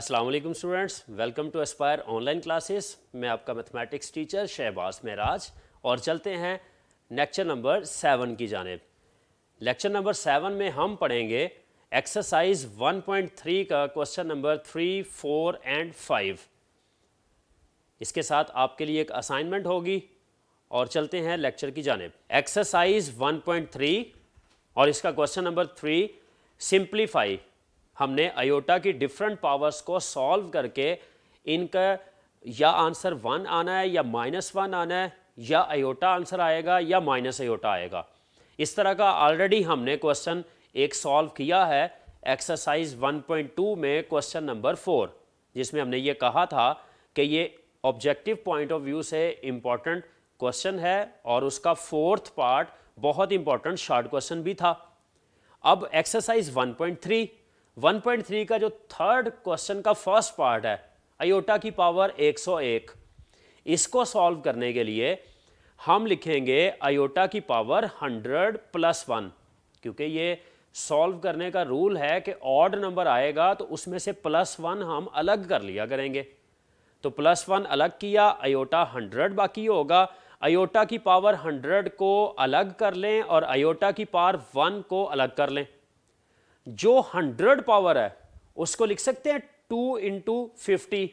अस्सलाम वालेकुम students, welcome to Aspire online classes. मैं आपका मैथमेटिक्स टीचर शहबाज महराज और चलते हैं लेक्चर नंबर 7 की जानिब। लेक्चर नंबर 7 में हम पढ़ेंगे एक्सरसाइज 1.3 का क्वेश्चन नंबर 3, 4 एंड 5। इसके साथ आपके लिए एक असाइनमेंट होगी और चलते हैं लेक्चर की जानिब। एक्सरसाइज 1.3 और इसका क्वेश्चन नंबर 3, सिंप्लीफाई। हमने आयोटा की डिफरेंट पावर्स को सॉल्व करके इनका या आंसर 1 आना है या -1 आना है, या आयोटा आंसर आएगा या माइनस आयोटा आएगा। इस तरह का ऑलरेडी हमने क्वेश्चन एक सॉल्व किया है एक्सरसाइज 1.2 में क्वेश्चन नंबर 4, जिसमें हमने ये कहा था कि ये ऑब्जेक्टिव पॉइंट ऑफ व्यू से इम्पॉर्टेंट क्वेश्चन है और उसका 4th पार्ट बहुत इंपॉर्टेंट शॉर्ट क्वेश्चन भी था। अब एक्सरसाइज 1.3 का जो 3rd क्वेश्चन का फर्स्ट पार्ट है आयोटा की पावर 101, इसको सॉल्व करने के लिए हम लिखेंगे आयोटा की पावर 100 + 1, क्योंकि ये सॉल्व करने का रूल है कि ऑड नंबर आएगा तो उसमें से +1 हम अलग कर लिया करेंगे। तो +1 अलग किया, आयोटा 100 बाकी होगा। आयोटा की पावर 100 को अलग कर लें और आयोटा की पावर 1 को अलग कर लें। जो 100 पावर है उसको लिख सकते हैं 2 × 50।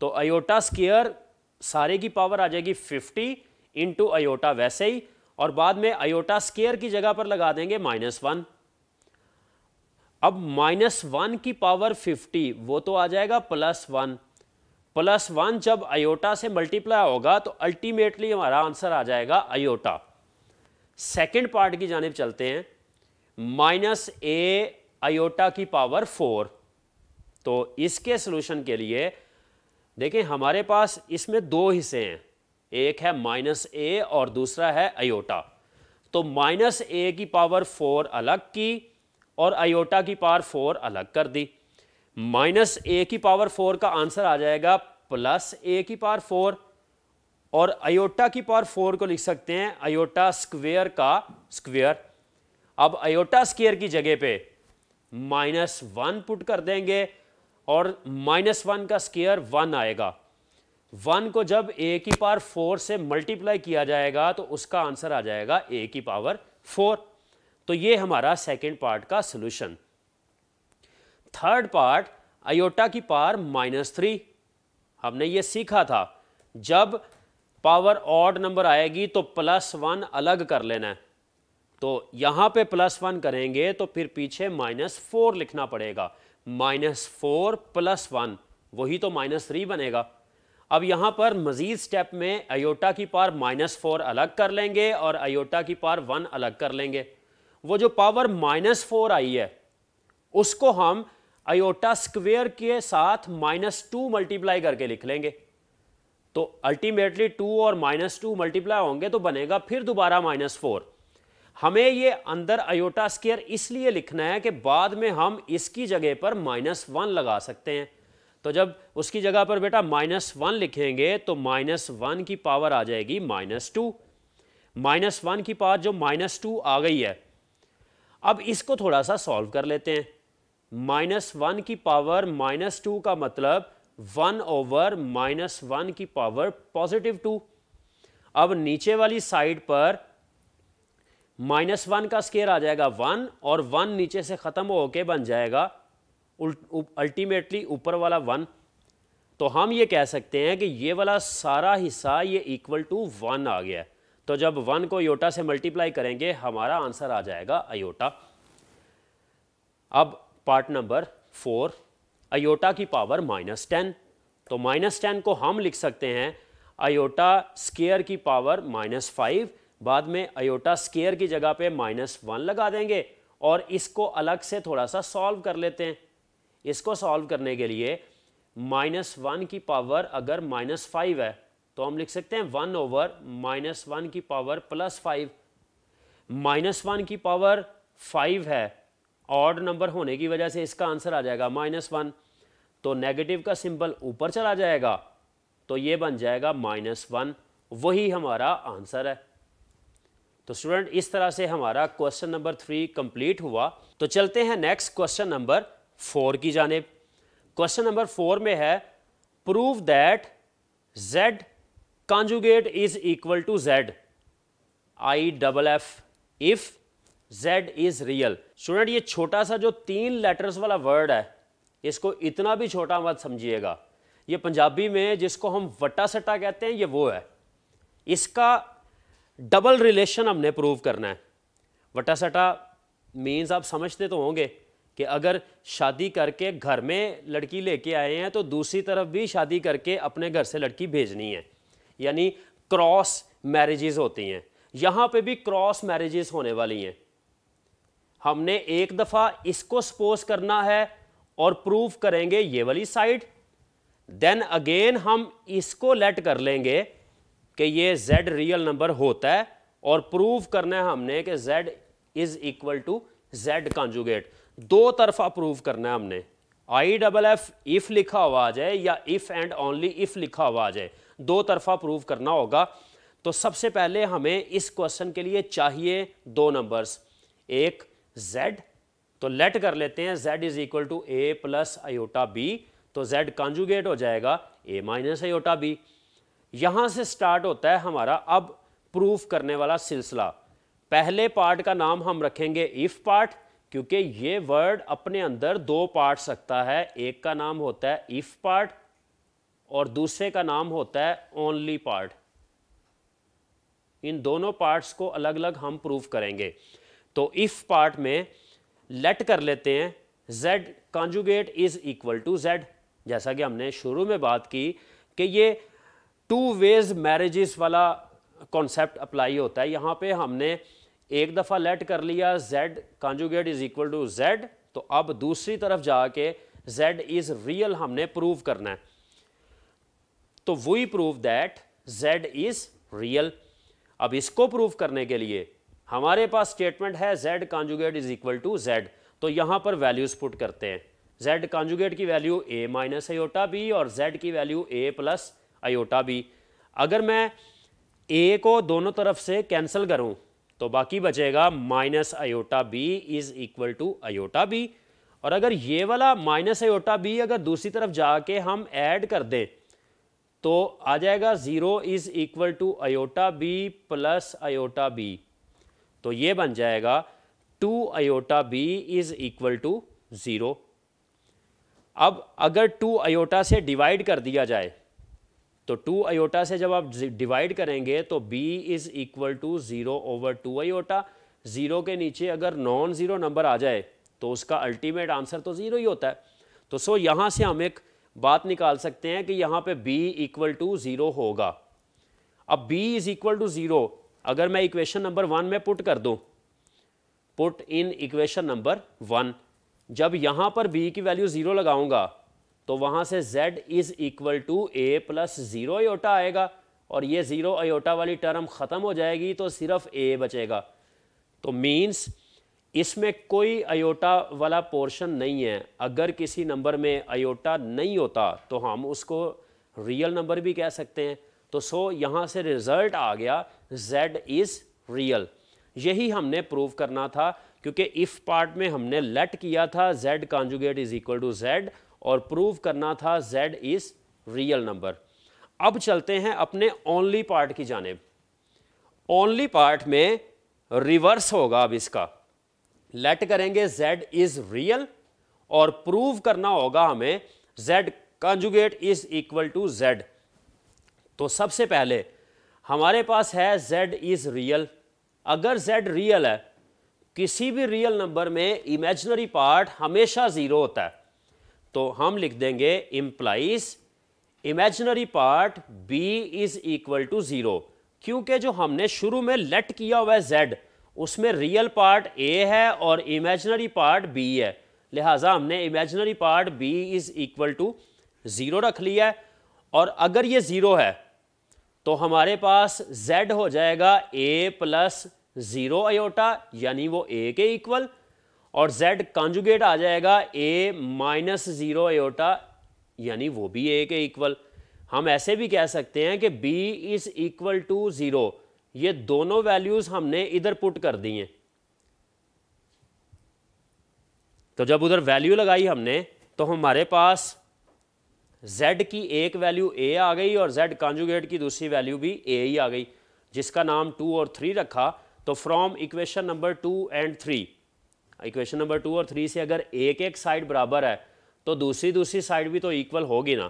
तो आयोटा स्क्वायर सारे की पावर आ जाएगी 50 इंटू आयोटा वैसे ही, और बाद में आयोटा स्क्वायर की जगह पर लगा देंगे -1। अब -1 की पावर 50 वो तो आ जाएगा +1। +1 जब आयोटा से मल्टीप्लाई होगा तो अल्टीमेटली हमारा आंसर आ जाएगा आयोटा। सेकेंड पार्ट की जानिब चलते हैं, -a आयोटा की पावर 4। तो इसके सॉल्यूशन के लिए देखें हमारे पास इसमें 2 हिस्से हैं, एक है -a और दूसरा है आयोटा। तो -a की पावर 4 अलग की और आयोटा की पावर 4 अलग कर दी। -a की पावर 4 का आंसर आ जाएगा +a की पावर 4, और आयोटा की पावर 4 को लिख सकते हैं आयोटा स्क्वायर का स्क्वायर। अब आयोटा स्क्वायर की जगह पे -1 पुट कर देंगे और -1 का स्क्वायर 1 आएगा। 1 को जब a की पावर 4 से मल्टीप्लाई किया जाएगा तो उसका आंसर आ जाएगा a की पावर 4। तो ये हमारा सेकेंड पार्ट का सॉल्यूशन। थर्ड पार्ट, आयोटा की पावर -3। हमने ये सीखा था जब पावर ऑड नंबर आएगी तो +1 अलग कर लेना है। तो यहां पे +1 करेंगे तो फिर पीछे -4 लिखना पड़ेगा। -4 + 1 वही तो -3 बनेगा। अब यहां पर मजीद स्टेप में आयोटा की पावर -4 अलग कर लेंगे और आयोटा की पावर 1 अलग कर लेंगे। वो जो पावर -4 आई है उसको हम आयोटा स्क्वायर के साथ -2 मल्टीप्लाई करके लिख लेंगे। तो अल्टीमेटली 2 और -2 मल्टीप्लाई होंगे तो बनेगा फिर दोबारा -4। हमें ये अंदर आयोटा स्क्वायर इसलिए लिखना है कि बाद में हम इसकी जगह पर -1 लगा सकते हैं। तो जब उसकी जगह पर बेटा -1 लिखेंगे तो -1 की पावर आ जाएगी -2। -1 की पावर जो -2 आ गई है, अब इसको थोड़ा सा सॉल्व कर लेते हैं। -1 की पावर -2 का मतलब 1/-1 की पावर +2। अब नीचे वाली साइड पर -1 का स्क्वायर आ जाएगा 1 और 1 नीचे से खत्म होके बन जाएगा अल्टीमेटली ऊपर वाला 1। तो हम ये कह सकते हैं कि ये वाला सारा हिस्सा ये इक्वल टू 1 आ गया। तो जब 1 को आयोटा से मल्टीप्लाई करेंगे हमारा आंसर आ जाएगा आयोटा। अब पार्ट नंबर 4, आयोटा की पावर -10। तो -10 को हम लिख सकते हैं आयोटा स्क्वायर की पावर -5। बाद में आयोटा स्क्वायर की जगह पे -1 लगा देंगे और इसको अलग से थोड़ा सा सॉल्व कर लेते हैं। इसको सॉल्व करने के लिए -1 की पावर अगर -5 है तो हम लिख सकते हैं 1/-1 की पावर +5। -1 की पावर 5 है, ऑड नंबर होने की वजह से इसका आंसर आ जाएगा -1। तो नेगेटिव का सिंबल ऊपर चला जाएगा तो ये बन जाएगा -1, वही हमारा आंसर है। तो स्टूडेंट इस तरह से हमारा क्वेश्चन नंबर 3 कंप्लीट हुआ। तो चलते हैं नेक्स्ट क्वेश्चन नंबर 4 की जानिब। क्वेश्चन नंबर 4 में है prove that z conjugate is equal to z IFF if z is real. Student ये छोटा सा जो 3 लेटर्स वाला वर्ड है इसको इतना भी छोटा मत समझिएगा। ये पंजाबी में जिसको हम वट्टा सट्टा कहते हैं ये वो है। इसका डबल रिलेशन हमने प्रूव करना है। वट्टा सट्टा मीन्स आप समझते तो होंगे कि अगर शादी करके घर में लड़की लेके आए हैं तो दूसरी तरफ भी शादी करके अपने घर से लड़की भेजनी है, यानी क्रॉस मैरिजेस होती हैं। यहाँ पे भी क्रॉस मैरिजेस होने वाली हैं। हमने एक दफ़ा इसको सपोज करना है और प्रूव करेंगे ये वाली साइड, देन अगेन हम इसको लेट कर लेंगे कि ये z रियल नंबर होता है और प्रूव करना है हमने कि z is equal to z conjugate. दो तरफा प्रूव करना है हमने। IFF इफ लिखा हुआ आ जाए या इफ एंड ओनली इफ लिखा हुआ आ जाए, दो तरफा प्रूव करना होगा। तो सबसे पहले हमें इस क्वेश्चन के लिए चाहिए 2 नंबर्स, एक z, तो लेट कर लेते हैं z is equal to a plus iota b, तो z कॉन्जुगेट हो जाएगा a माइनस आयोटा b। यहां से स्टार्ट होता है हमारा अब प्रूफ करने वाला सिलसिला। पहले पार्ट का नाम हम रखेंगे इफ पार्ट, क्योंकि ये वर्ड अपने अंदर 2 पार्ट्स रखता है। एक का नाम होता है इफ पार्ट और दूसरे का नाम होता है ओनली पार्ट। इन दोनों पार्ट्स को अलग अलग हम प्रूफ करेंगे। तो इफ पार्ट में लेट कर लेते हैं z conjugate is equal to z, जैसा कि हमने शुरू में बात की कि ये 2 वेज मैरिजेस वाला कॉन्सेप्ट अप्लाई होता है। यहाँ पे हमने एक दफ़ा लेट कर लिया z conjugate is equal to z, तो अब दूसरी तरफ जाके z इज रियल हमने प्रूव करना है। तो we prove that z is real. अब इसको प्रूव करने के लिए हमारे पास स्टेटमेंट है z conjugate is equal to z, तो यहाँ पर वैल्यूज पुट करते हैं। z कॉन्जुगेट की value a minus iota b और z की value a plus iota b। अगर मैं a को दोनों तरफ से कैंसिल करूं तो बाकी बचेगा minus iota b is equal to iota b। और अगर ये वाला माइनस आयोटा b अगर दूसरी तरफ जाके हम ऐड कर दें तो आ जाएगा 0 is equal to iota b plus iota b, तो ये बन जाएगा 2 iota b is equal to 0। अब अगर 2 आयोटा से डिवाइड कर दिया जाए तो 2 आयोटा से जब आप डिवाइड करेंगे तो b is equal to 0 over 2 iota. 0 के नीचे अगर नॉन ज़ीरो नंबर आ जाए तो उसका अल्टीमेट आंसर तो 0 ही होता है। तो सो यहाँ से हम एक बात निकाल सकते हैं कि यहाँ पे b इक्वल टू 0 होगा। अब b इज इक्वल टू 0 अगर मैं इक्वेशन नंबर 1 में पुट कर दूँ, पुट इन इक्वेशन नंबर 1, जब यहाँ पर b की वैल्यू 0 लगाऊंगा तो वहाँ से z is equal to a plus 0 iota आएगा और ये 0 आयोटा वाली टर्म ख़त्म हो जाएगी तो सिर्फ a बचेगा। तो मीन्स इसमें कोई आयोटा वाला पोर्शन नहीं है। अगर किसी नंबर में आयोटा नहीं होता तो हम उसको रियल नंबर भी कह सकते हैं। तो सो यहाँ से रिजल्ट आ गया z इज़ रियल। यही हमने प्रूव करना था, क्योंकि इफ़ पार्ट में हमने लेट किया था z conjugate is equal to z और प्रूव करना था z इज़ रियल नंबर। अब चलते हैं अपने ओनली पार्ट की जानिब। ओनली पार्ट में रिवर्स होगा। अब इसका लेट करेंगे z इज़ रियल और प्रूव करना होगा हमें z conjugate is equal to z। तो सबसे पहले हमारे पास है z इज़ रियल। अगर z रियल है, किसी भी रियल नंबर में इमेजिनरी पार्ट हमेशा 0 होता है, तो हम लिख देंगे implies imaginary part b is equal to 0। क्योंकि जो हमने शुरू में लेट किया हुआ है z, उसमें रियल पार्ट a है और इमेजिनरी पार्ट b है, लिहाजा हमने imaginary part b is equal to 0 रख लिया है। और अगर ये 0 है तो हमारे पास z हो जाएगा a प्लस 0 आयोटा, यानी वो a के इक्वल, और z कॉन्जुगेट आ जाएगा a माइनस 0 आयोटा, यानी वो भी a के इक्वल। हम ऐसे भी कह सकते हैं कि b इज इक्वल टू 0। ये दोनों वैल्यूज हमने इधर पुट कर दी हैं। तो जब उधर वैल्यू लगाई हमने तो हमारे पास z की एक वैल्यू a आ गई और z कॉन्जुगेट की दूसरी वैल्यू भी a ही आ गई, जिसका नाम 2 और 3 रखा। तो from equation number 2 and 3, equation number 2 और 3 से अगर एक एक साइड बराबर है तो दूसरी साइड भी तो इक्वल होगी ना।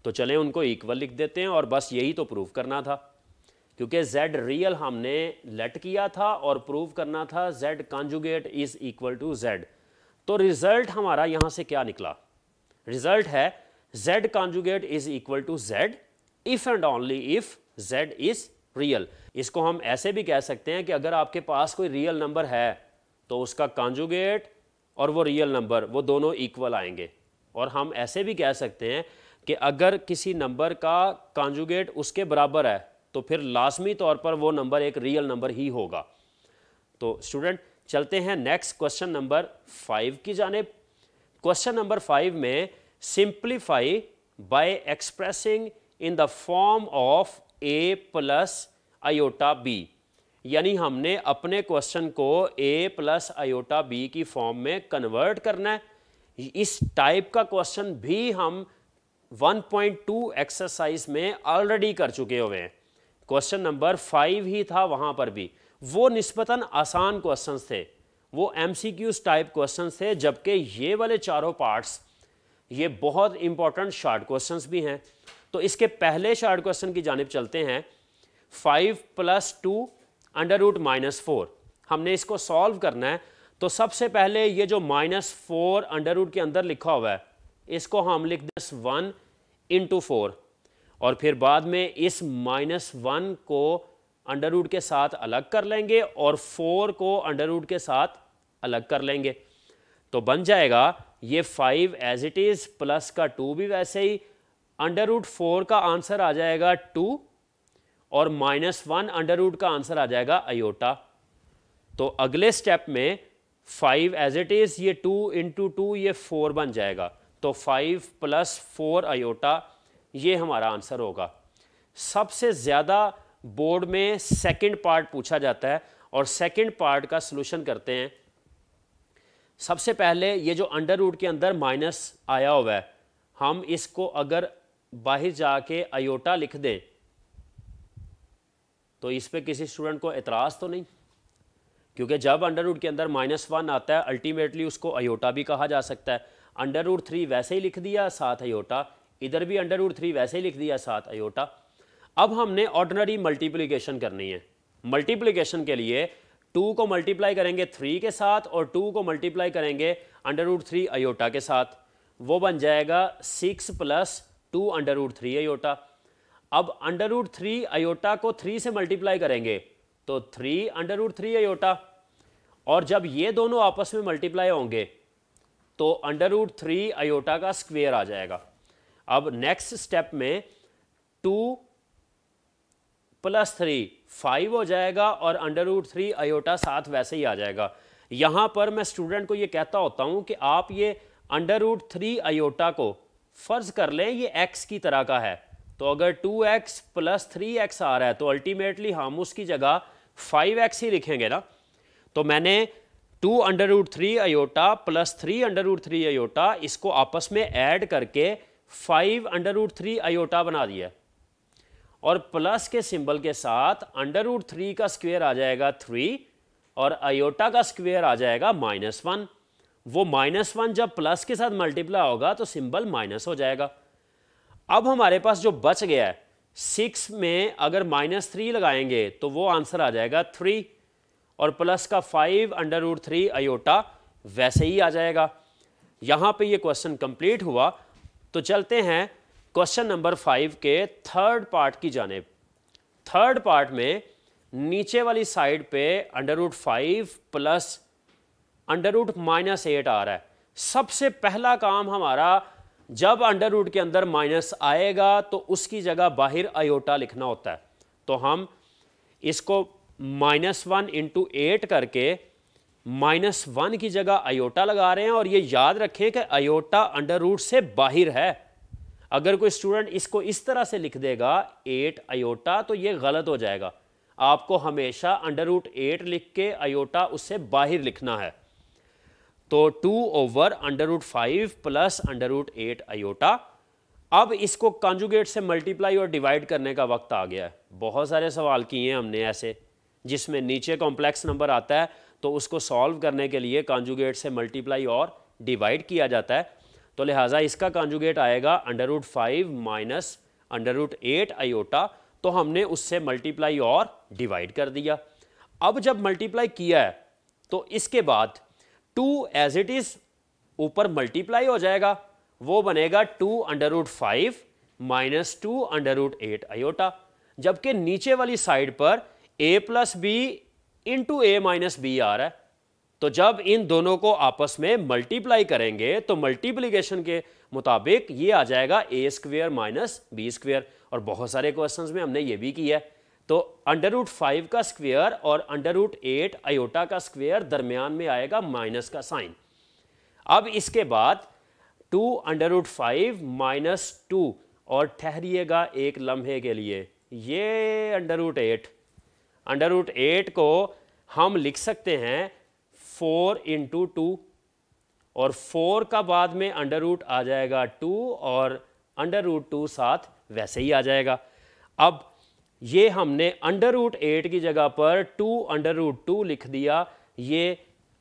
तो चलें उनको इक्वल लिख देते हैं और बस यही तो प्रूव करना था, क्योंकि z रियल हमने लेट किया था और प्रूव करना था z conjugate is equal to z। तो रिजल्ट हमारा यहाँ से क्या निकला? रिजल्ट है z conjugate is equal to z if and only if z is real. इसको हम ऐसे भी कह सकते हैं कि अगर आपके पास कोई रियल नंबर है तो उसका कॉन्जुगेट और वो रियल नंबर वो दोनों इक्वल आएंगे। और हम ऐसे भी कह सकते हैं कि अगर किसी नंबर का कॉन्जुगेट उसके बराबर है तो फिर लाजमी तौर पर वो नंबर एक रियल नंबर ही होगा। तो स्टूडेंट चलते हैं नेक्स्ट क्वेश्चन नंबर 5 की जानिब। क्वेश्चन नंबर 5 में simplify bye expressing in the form of a plus iota b, यानी हमने अपने क्वेश्चन को a प्लस आयोटा b की फॉर्म में कन्वर्ट करना है। इस टाइप का क्वेश्चन भी हम 1.2 एक्सरसाइज में ऑलरेडी कर चुके हुए हैं। क्वेश्चन नंबर 5 ही था, वहां पर भी वो निस्बतन आसान क्वेश्चंस थे, वो MCQs टाइप क्वेश्चंस थे, जबकि ये वाले चारों पार्ट्स ये बहुत इंपॉर्टेंट शॉर्ट क्वेश्चंस भी हैं। तो इसके पहले शॉर्ट क्वेश्चन की जानिब चलते हैं। 5 + 2 √-4, हमने इसको सॉल्व करना है। तो सबसे पहले ये जो -4 अंडर रूट के अंदर लिखा हुआ है इसको हम लिख दें 1 × 4, और फिर बाद में इस -1 को अंडर रूट के साथ अलग कर लेंगे और 4 को अंडर रूट के साथ अलग कर लेंगे। तो बन जाएगा ये 5 एज इट इज़ प्लस का 2 भी वैसे ही, अंडर रूट 4 का आंसर आ जाएगा 2 और -1 अंडर रूट का आंसर आ जाएगा आयोटा। तो अगले स्टेप में 5 एज इट इज़ ये 2 × 2 ये 4 बन जाएगा। तो 5 + 4 आयोटा ये हमारा आंसर होगा। सबसे ज़्यादा बोर्ड में सेकंड पार्ट पूछा जाता है और सेकंड पार्ट का सलूशन करते हैं। सबसे पहले ये जो अंडर रूट के अंदर माइनस आया हुआ है, हम इसको अगर बाहर जाके आयोटा लिख दें तो इस पे किसी स्टूडेंट को एतराज़ तो नहीं, क्योंकि जब अंडर रूट के अंदर -1 आता है अल्टीमेटली उसको आयोटा भी कहा जा सकता है। अंडर रूट 3 वैसे ही लिख दिया साथ आयोटा, इधर भी अंडर रूट 3 वैसे ही लिख दिया साथ आयोटा। अब हमने ऑर्डिनरी मल्टीप्लिकेशन करनी है। मल्टीप्लिकेशन के लिए 2 को मल्टीप्लाई करेंगे 3 के साथ और 2 को मल्टीप्लाई करेंगे अंडर रूट 3 आयोटा के साथ, वो बन जाएगा 6 + 2 अंडर रूट 3 आयोटा। अब अंडर रूट 3 आयोटा को 3 से मल्टीप्लाई करेंगे तो 3 अंडर रूट 3 आयोटा, और जब ये दोनों आपस में मल्टीप्लाई होंगे तो अंडर रूट 3 आयोटा का स्क्वायर आ जाएगा। अब नेक्स्ट स्टेप में 2 + 3 5 हो जाएगा और अंडर रूट 3 आयोटा साथ वैसे ही आ जाएगा। यहाँ पर मैं स्टूडेंट को ये कहता होता हूँ कि आप ये अंडर रूट 3 आयोटा को फ़र्ज़ कर लें ये x की तरह का है, तो अगर 2x + 3x आ रहा है तो अल्टीमेटली हम उसकी जगह 5x ही लिखेंगे ना। तो मैंने 2 under root 3 iota + 3 under root 3 iota इसको आपस में ऐड करके 5 अंडर रूट 3 आयोटा बना दिया, और प्लस के सिंबल के साथ अंडर रूट 3 का स्क्वायर आ जाएगा 3 और आयोटा का स्क्वायर आ जाएगा -1। वो -1 जब प्लस के साथ मल्टीप्लाई होगा तो सिंबल माइनस हो जाएगा। अब हमारे पास जो बच गया है 6 में अगर -3 लगाएंगे तो वो आंसर आ जाएगा 3 और प्लस का 5 अंडर रूट 3 आयोटा वैसे ही आ जाएगा। यहाँ पे ये क्वेश्चन कंप्लीट हुआ। तो चलते हैं क्वेश्चन नंबर 5 के थर्ड पार्ट की जानिब। थर्ड पार्ट में नीचे वाली साइड पे अंडर रूट 5 + अंडर रूट -8 आ रहा है। सबसे पहला काम हमारा जब अंडर रूट के अंदर माइनस आएगा तो उसकी जगह बाहर आयोटा लिखना होता है। तो हम इसको -1 × 8 करके -1 की जगह आयोटा लगा रहे हैं, और ये याद रखें कि आयोटा अंडर रूट से बाहर है। अगर कोई स्टूडेंट इसको इस तरह से लिख देगा 8 आयोटा तो ये गलत हो जाएगा। आपको हमेशा अंडर रूट 8 लिख के आयोटा उससे बाहर लिखना है। तो 2 / अंडर रूट 5 + अंडर रूट 8 आयोटा अब इसको कॉन्जुगेट से मल्टीप्लाई और डिवाइड करने का वक्त आ गया है। बहुत सारे सवाल किए हैं हमने ऐसे जिसमें नीचे कॉम्प्लेक्स नंबर आता है, तो उसको सॉल्व करने के लिए कॉन्जुगेट से मल्टीप्लाई और डिवाइड किया जाता है। तो लिहाजा इसका कॉन्जुगेट आएगा √5 माइनस √8 आयोटा। तो हमने उससे मल्टीप्लाई और डिवाइड कर दिया। अब जब मल्टीप्लाई किया है तो इसके बाद 2 एज इट इज ऊपर मल्टीप्लाई हो जाएगा, वो बनेगा 2√5 माइनस 2√8 आयोटा। जबकि नीचे वाली साइड पर a plus b into a minus b आ रहा है। तो जब इन दोनों को आपस में मल्टीप्लाई करेंगे तो मल्टीप्लिकेशन के मुताबिक ये आ जाएगा a² माइनस b²। और बहुत सारे क्वेश्चंस में हमने ये भी किया है। तो √5 का स्क्वेयर और √8 आयोटा का स्क्वेयर दरमियान में आएगा माइनस का साइन। अब इसके बाद 2√5 माइनस 2 और ठहरिएगा एक लम्हे के लिए, ये √8 को हम लिख सकते हैं 4 × 2 और 4 का बाद में अंडर आ जाएगा 2 और √2 साथ वैसे ही आ जाएगा। अब ये हमने √8 की जगह पर 2 लिख दिया। ये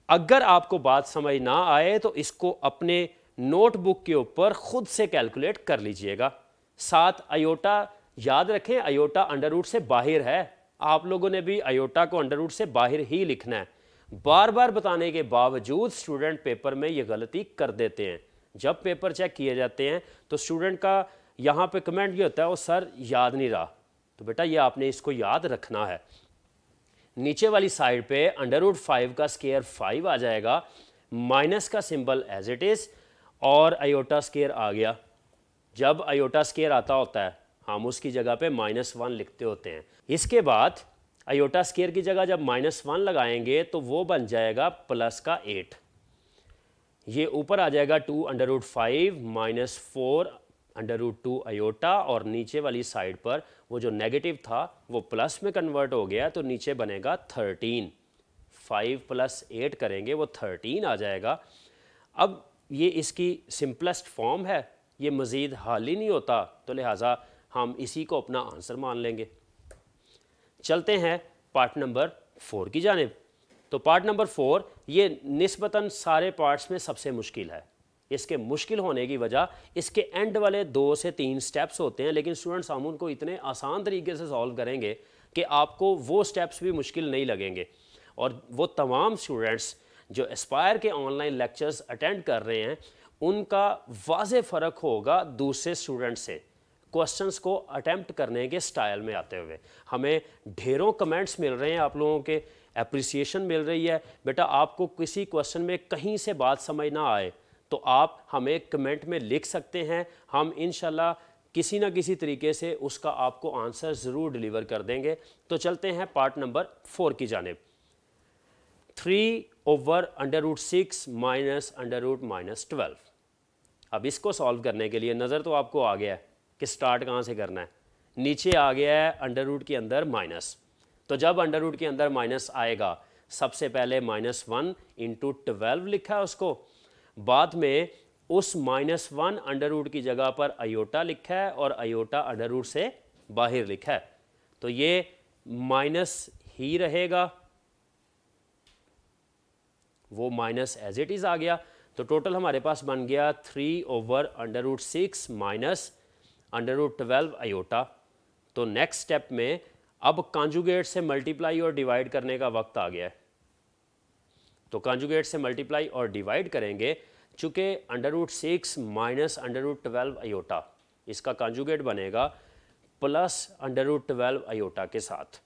अगर आपको बात समझ ना आए तो इसको अपने नोटबुक के ऊपर खुद से कैलकुलेट कर लीजिएगा। साथ आयोटा याद रखें, आयोटा अंडर से बाहर है। आप लोगों ने भी आयोटा को अंडर से बाहर ही लिखना है। बार बार बताने के बावजूद स्टूडेंट पेपर में ये गलती कर देते हैं। जब पेपर चेक किए जाते हैं तो स्टूडेंट का यहाँ पे कमेंट ये होता है, वो सर याद नहीं रहा। तो बेटा ये आपने इसको याद रखना है। नीचे वाली साइड पे √5 का स्केयर 5 आ जाएगा, माइनस का सिंबल एज इट इज और आयोटा स्केयर आ गया। जब आयोटा स्केयर आता होता है हम उसकी जगह पे -1 लिखते होते हैं। इसके बाद आयोटा स्केयर की जगह जब -1 लगाएंगे तो वो बन जाएगा प्लस का 8। ये ऊपर आ जाएगा 2√5 माइनस 4√2 आयोटा और नीचे वाली साइड पर वो जो नेगेटिव था वो प्लस में कन्वर्ट हो गया, तो नीचे बनेगा 13। 5 + 8 करेंगे वो 13 आ जाएगा। अब ये इसकी सिंपलेस्ट फॉर्म है, ये मज़ीद हल ही नहीं होता, तो लिहाजा हम इसी को अपना आंसर मान लेंगे। चलते हैं पार्ट नंबर 4 की जानिब। तो पार्ट नंबर 4 ये निस्बतन सारे पार्ट्स में सबसे मुश्किल है। इसके मुश्किल होने की वजह इसके एंड वाले 2 से 3 स्टेप्स होते हैं, लेकिन स्टूडेंट्स हम उनको इतने आसान तरीके से सॉल्व करेंगे कि आपको वो स्टेप्स भी मुश्किल नहीं लगेंगे। और वो तमाम स्टूडेंट्स जो एस्पायर के ऑनलाइन लेक्चर्स अटेंड कर रहे हैं उनका वाज़े फ़र्क होगा दूसरे स्टूडेंट से क्वेश्चंस को अटेम्प्ट करने के स्टाइल में आते हुए। हमें ढेरों कमेंट्स मिल रहे हैं, आप लोगों के अप्रिसिएशन मिल रही है। बेटा आपको किसी क्वेश्चन में कहीं से बात समझ ना आए तो आप हमें कमेंट में लिख सकते हैं, हम इंशाल्लाह किसी ना किसी तरीके से उसका आपको आंसर ज़रूर डिलीवर कर देंगे। तो चलते हैं पार्ट नंबर 4 की जानिब। 3/√6 माइनस √-12। अब इसको सॉल्व करने के लिए नज़र तो आपको आ गया है कि स्टार्ट कहाँ से करना है। नीचे आ गया है अंडर के अंदर माइनस, तो जब अंडर के अंदर माइनस आएगा सबसे पहले -1 × 12 लिखा है उसको, बाद में उस -1 अंडर की जगह पर आयोटा लिखा है और आयोटा अंडर से बाहर लिखा है, तो ये माइनस ही रहेगा, वो माइनस एज इट इज़ आ गया। तो टोटल हमारे पास बन गया 3/√6 माइनस √12 आयोटा। तो नेक्स्ट स्टेप में अब कॉन्जुगेट से मल्टीप्लाई और डिवाइड करने का वक्त आ गया है। तो कॉन्जुगेट से मल्टीप्लाई और डिवाइड करेंगे, चूँकि √6 माइनस √12 आयोटा इसका कॉन्जुगेट बनेगा प्लस √12 आयोटा के साथ,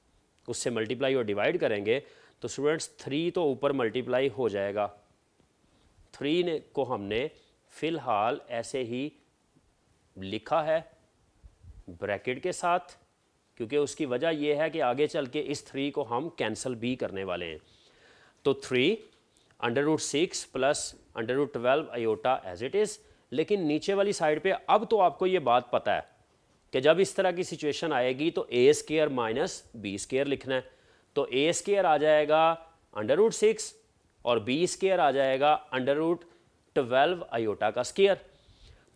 उससे मल्टीप्लाई और डिवाइड करेंगे तो स्टूडेंट्स 3 तो ऊपर मल्टीप्लाई हो जाएगा। 3 को हमने फ़िलहाल ऐसे ही लिखा है ब्रैकेट के साथ, क्योंकि उसकी वजह यह है कि आगे चल के इस 3 को हम कैंसिल भी करने वाले हैं। तो 3/√6 plus √12 iota as it is. लेकिन नीचे वाली साइड पे अब तो आपको ये बात पता है कि जब इस तरह की सिचुएशन आएगी तो a² माइनस b² लिखना है। तो a² आ जाएगा √6 और b² आ जाएगा √12 आयोटा का स्क्वायर।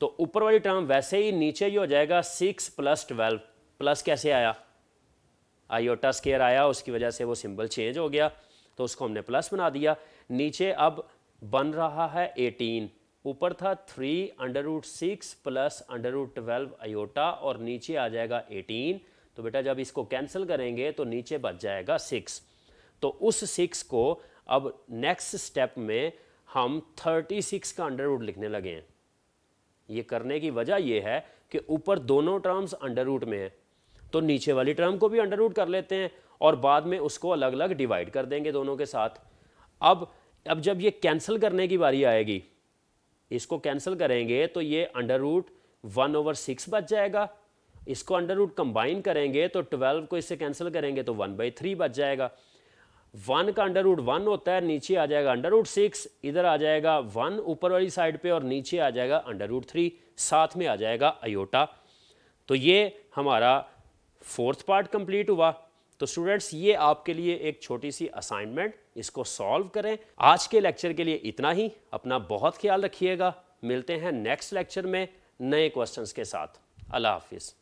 तो ऊपर वाली टर्म वैसे ही नीचे ही हो जाएगा 6 + 12, प्लस कैसे आया, आयोटा स्केयर आया, उसकी वजह से वो सिंबल चेंज हो गया तो उसको हमने प्लस बना दिया। नीचे अब बन रहा है 18, ऊपर था 3√6 + √12 आयोटा और नीचे आ जाएगा 18। तो बेटा जब इसको कैंसिल करेंगे तो नीचे बच जाएगा 6। तो उस 6 को अब नेक्स्ट स्टेप में हम 36 का अंडर रूट लिखने लगे हैं। ये करने की वजह यह है कि ऊपर दोनों टर्म्स अंडर रूट में है, तो नीचे वाली टर्म को भी अंडर रूट कर लेते हैं और बाद में उसको अलग अलग डिवाइड कर देंगे दोनों के साथ। अब जब ये कैंसिल करने की बारी आएगी, इसको कैंसिल करेंगे तो ये √1/6 बच जाएगा। इसको अंडर रूट कंबाइन करेंगे तो 12 को इससे कैंसिल करेंगे तो 1/3 बच जाएगा। 1 का अंडर रूट 1 होता है, नीचे आ जाएगा √6, इधर आ जाएगा 1 ऊपर वाली साइड पे और नीचे आ जाएगा √3, साथ में आ जाएगा आयोटा। तो ये हमारा 4th पार्ट कंप्लीट हुआ। तो स्टूडेंट्स ये आपके लिए एक छोटी सी असाइनमेंट, इसको सॉल्व करें। आज के लेक्चर के लिए इतना ही, अपना बहुत ख्याल रखिएगा। मिलते हैं नेक्स्ट लेक्चर में नए क्वेश्चंस के साथ। अल्लाह हाफिज़।